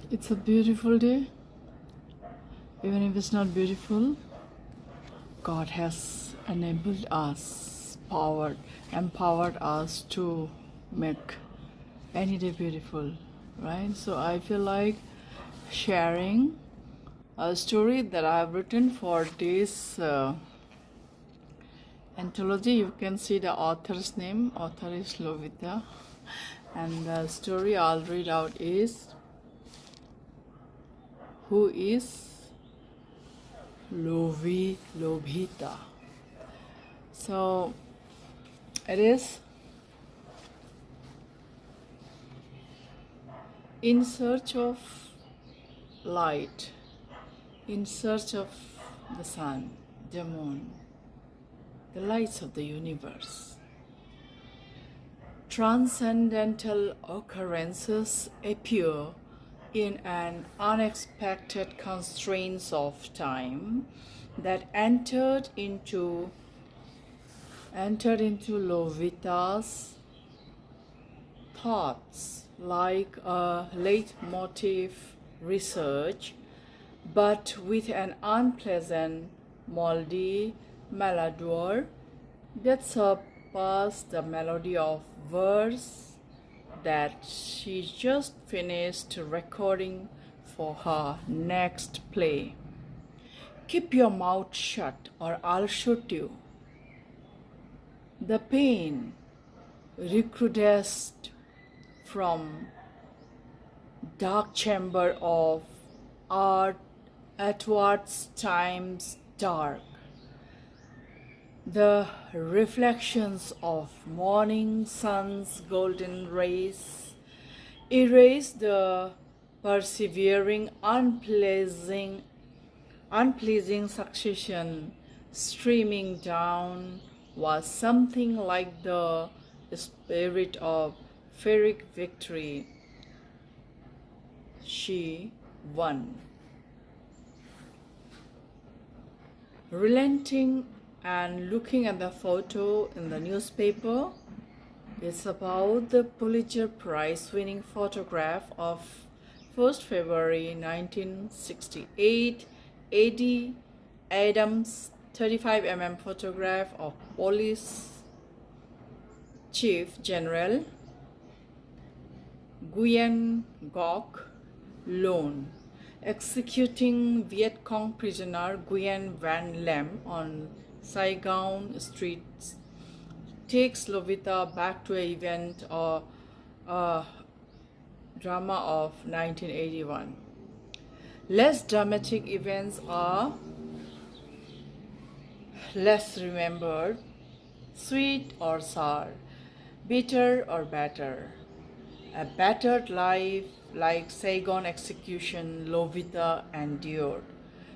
It's a beautiful day. Even if it's not beautiful, God has enabled us, empowered us to make any day beautiful, right? So I feel like sharing a story that I have written for this anthology. You can see the author's name. Author is Lovita. And the story I'll read out is Who is Lovita? So it is in search of light, in search of the sun, the moon, the lights of the universe. Transcendental occurrences appear in an unexpected constraints of time that entered into Lovita's thoughts like a leitmotif research, but with an unpleasant, moldy malodor that surpassed the melody of verse that she just finished recording for her next play. Keep your mouth shut or I'll shoot you. The pain recrudesced from dark chamber of art Edward's times dark. The reflections of morning sun's golden rays erase the persevering unpleasing succession. Streaming down was something like the spirit of Pyrrhic victory. She won. Relenting and looking at the photo in the newspaper, it's about the Pulitzer Prize winning photograph of 1st February 1968, A.D. Adams' 35mm photograph of Police Chief General Nguyen Ngoc Loan executing Viet Cong prisoner Nguyen Van Lam on Saigon streets takes Lovita back to an event or a drama of 1981. Less dramatic events are less remembered, sweet or sour, bitter or better. A battered life like Saigon execution Lovita endured.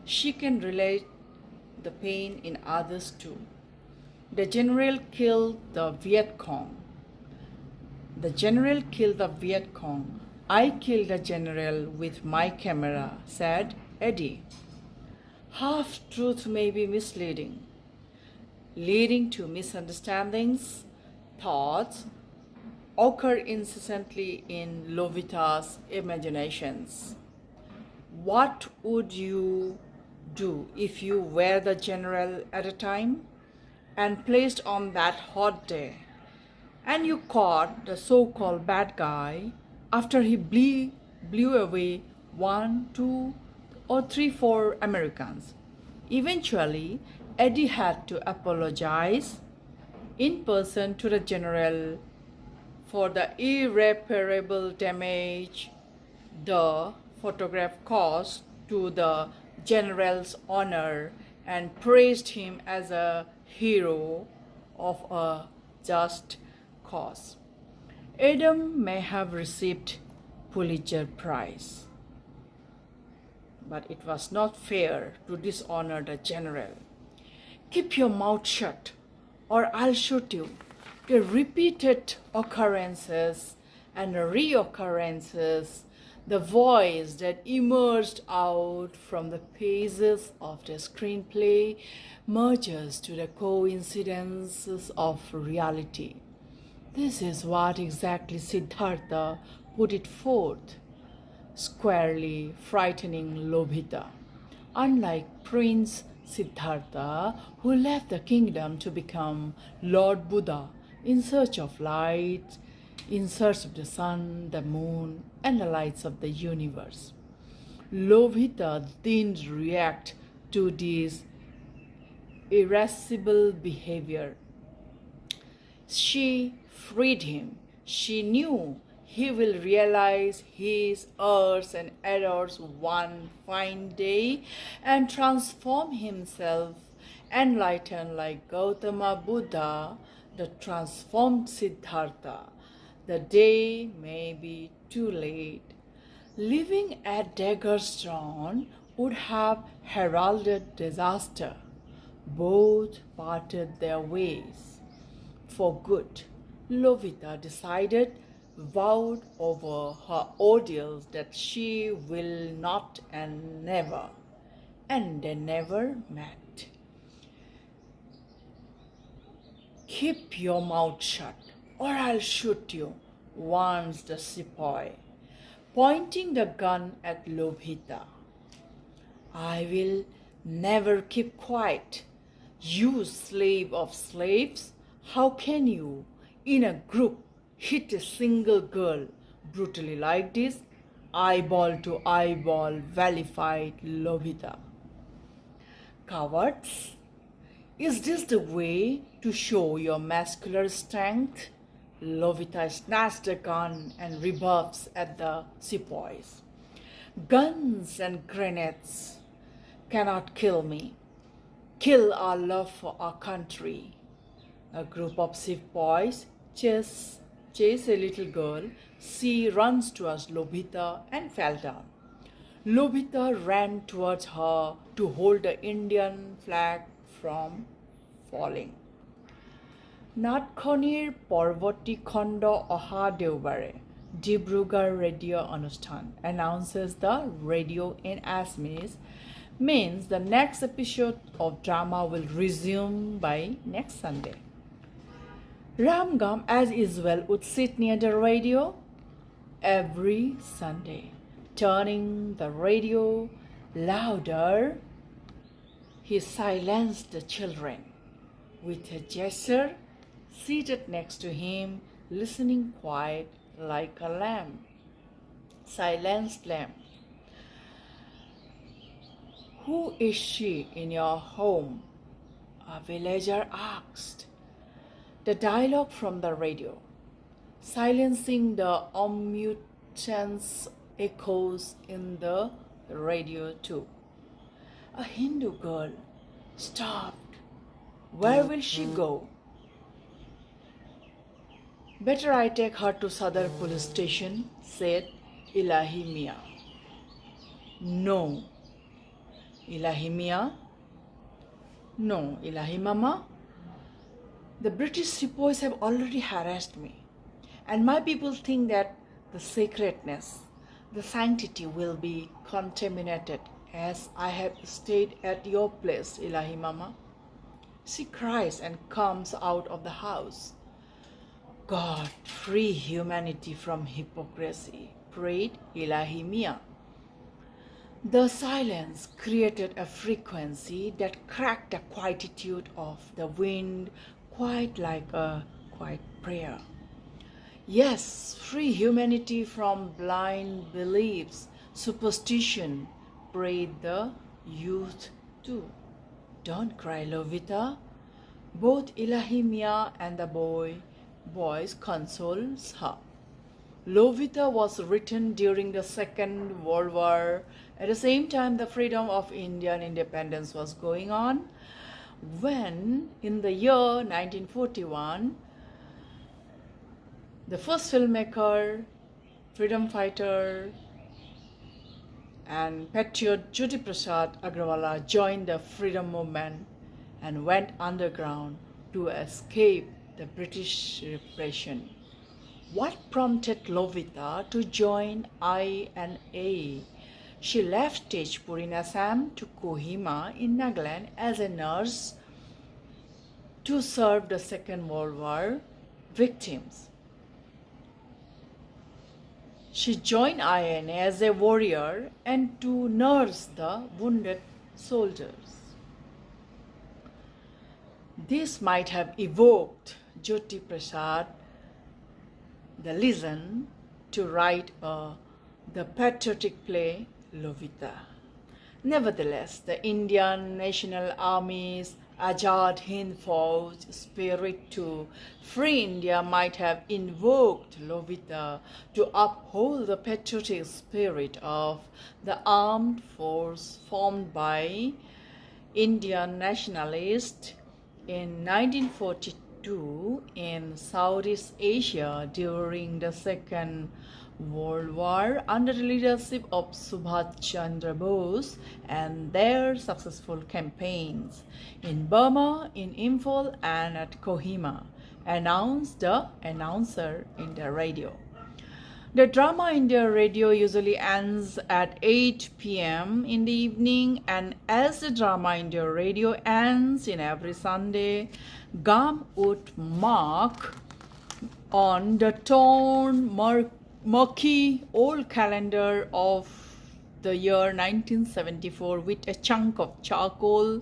She can relate the pain in others too. The general killed the Viet Cong. The general killed the Viet Cong. I killed the general with my camera, said Eddie. Half-truth may be misleading, leading to misunderstandings. Thoughts occur incessantly in Lovita's imaginations. What would you do if you were the general at a time and placed on that hot day, and you caught the so-called bad guy after he blew away 1, 2, or 3, 4 Americans? Eventually, Eddie had to apologize in person to the general for the irreparable damage the photograph caused to the general's honor and praised him as a hero of a just cause. Adam may have received Pulitzer Prize, but it was not fair to dishonor the general. Keep your mouth shut or I'll shoot you. The repeated occurrences and reoccurrences, the voice that emerged out from the pages of the screenplay merges to the coincidences of reality. This is what exactly Siddhartha put it forth. squarely frightening Lovita. Unlike Prince Siddhartha, who left the kingdom to become Lord Buddha in search of light, in search of the sun, the moon, and the lights of the universe. Lovita didn't react to this irascible behavior. She freed him. She knew he will realize his errors and errors one fine day and transform himself, enlightened like Gautama Buddha, the transformed Siddhartha. The day may be too late. Living at Dagger's Drawn would have heralded disaster. Both parted their ways. For good, Lovita decided, vowed over her ordeals that she will not and they never met. Keep your mouth shut, or I'll shoot you, warns the sepoy, pointing the gun at Lovita. I will never keep quiet. You slave of slaves, how can you, in a group, hit a single girl brutally like this? Eyeball to eyeball, vilified Lovita. Cowards, is this the way to show your muscular strength? Lovita snatched a gun and rebuffs at the sepoys. Guns and grenades cannot kill me. Kill our love for our country. A group of sepoys chase a little girl. She runs towards Lovita and fell down. Lovita ran towards her to hold the Indian flag from falling. নাটখনিৰ পৰৱৰ্তী খণ্ড অহা দেওবাৰে Dibrugarh radio অনুষ্ঠান announces the radio in Assamese, means the next episode of drama will resume by next Sunday. Ramgam, as usual, would sit near the radio every Sunday, turning the radio louder. He silenced the children with a gesture, seated next to him, listening quiet like a lamb. Silenced lamb. Who is she in your home? A villager asked. The dialogue from the radio, silencing the omniscience echoes in the radio too. A Hindu girl stopped. Where will she go? Better I take her to Sadar police station, said Ilahi Mia. No. Ilahi Mia? No, Ilahi Mama. The British sepoys have already harassed me, and my people think that the sacredness, the sanctity will be contaminated as I have stayed at your place, Ilahi Mama. She cries and comes out of the house. God, free humanity from hypocrisy, prayed Ilahi Mia. The silence created a frequency that cracked the quietude of the wind, quite like a quiet prayer. Yes, free humanity from blind beliefs, superstition, prayed the youth too. Don't cry, Lovita. Both Ilahi Mia and the boys consoles her. Lovita was written during the Second World War. At the same time, the freedom of Indian independence was going on. When, in the year 1941, the first filmmaker, freedom fighter, and patriot Jyoti Prasad Agrawala joined the freedom movement and went underground to escape the British repression. What prompted Lovita to join INA? She left Tejpur in Assam to Kohima in Nagaland as a nurse to serve the Second World War victims. She joined INA as a warrior and to nurse the wounded soldiers. This might have evoked Jyoti Prasad, the legend, to write the patriotic play Lovita. Nevertheless, the Indian National Army's Azad Hind Fauj spirit to free India might have invoked Lovita to uphold the patriotic spirit of the armed force formed by Indian nationalists in 1942 in Southeast Asia during the Second World War under the leadership of Subhash Chandra Bose and their successful campaigns in Burma, in Imphal and at Kohima, announced the announcer in the radio. The drama in the radio usually ends at 8 p.m. in the evening, and as the drama in the radio ends in every Sunday, Gam would mark on the torn, murky old calendar of the year 1974 with a chunk of charcoal.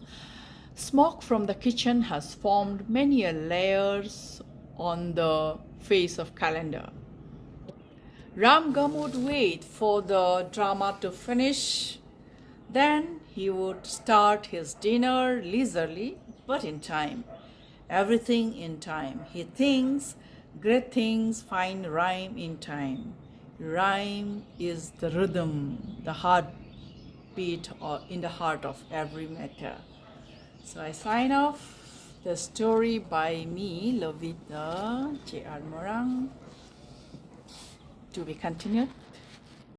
Smoke from the kitchen has formed many layers on the face of calendar. Ram Gam would wait for the drama to finish. Then he would start his dinner leisurely, but in time. Everything in time. He thinks great things find rhyme in time. Rhyme is the rhythm, the heartbeat in the heart of every matter. So I sign off the story by me, Lovita, J.R. Morang. To be continued.